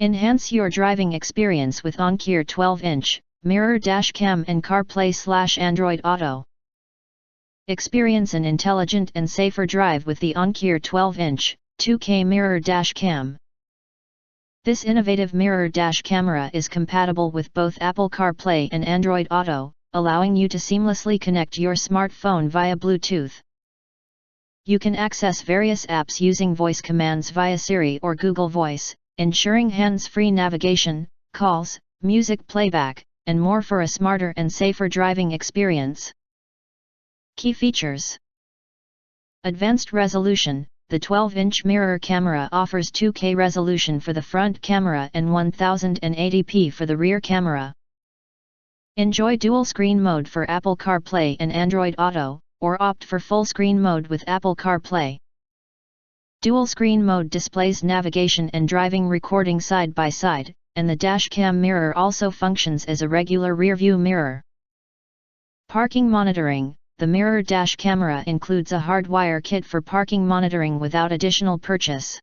Enhance your driving experience with Oncheer 12-inch mirror dashcam and CarPlay/Android Auto. Experience an intelligent and safer drive with the Oncheer 12-inch 2K mirror dashcam. This innovative mirror dash camera is compatible with both Apple CarPlay and Android Auto, allowing you to seamlessly connect your smartphone via Bluetooth. You can access various apps using voice commands via Siri or Google Voice, ensuring hands-free navigation, calls, music playback, and more for a smarter and safer driving experience. Key features: advanced resolution. The 12-inch mirror camera offers 2K resolution for the front camera and 1080p for the rear camera. Enjoy dual screen mode for Apple CarPlay and Android Auto, or opt for full screen mode with Apple CarPlay. Dual screen mode displays navigation and driving recording side by side, and the dashcam mirror also functions as a regular rear-view mirror. Parking monitoring. The mirror dash camera includes a hardwire kit for parking monitoring without additional purchase.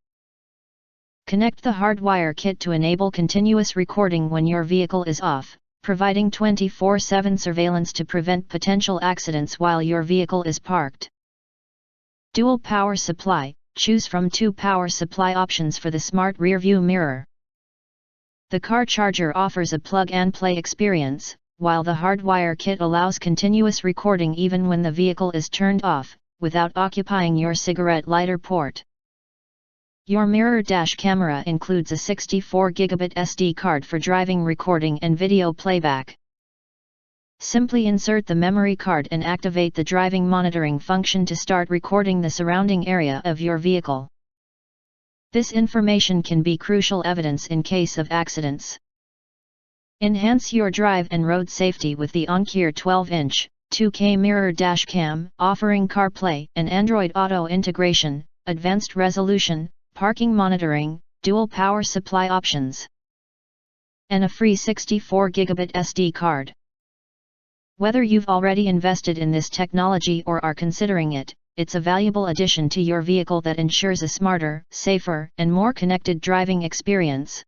Connect the hardwire kit to enable continuous recording when your vehicle is off, providing 24/7 surveillance to prevent potential accidents while your vehicle is parked. Dual power supply. Choose from 2 power supply options for the smart rear-view mirror. The car charger offers a plug-and-play experience, while the hardwire kit allows continuous recording even when the vehicle is turned off, without occupying your cigarette lighter port. Your mirror dash camera includes a 64GB SD card for driving recording and video playback. Simply insert the memory card and activate the driving monitoring function to start recording the surrounding area of your vehicle. This information can be crucial evidence in case of accidents. Enhance your drive and road safety with the Oncheer 12-inch 2K mirror dashcam, offering CarPlay and Android Auto integration, advanced resolution, parking monitoring, dual power supply options, and a free 64GB SD card. Whether you've already invested in this technology or are considering it, it's a valuable addition to your vehicle that ensures a smarter, safer, and more connected driving experience.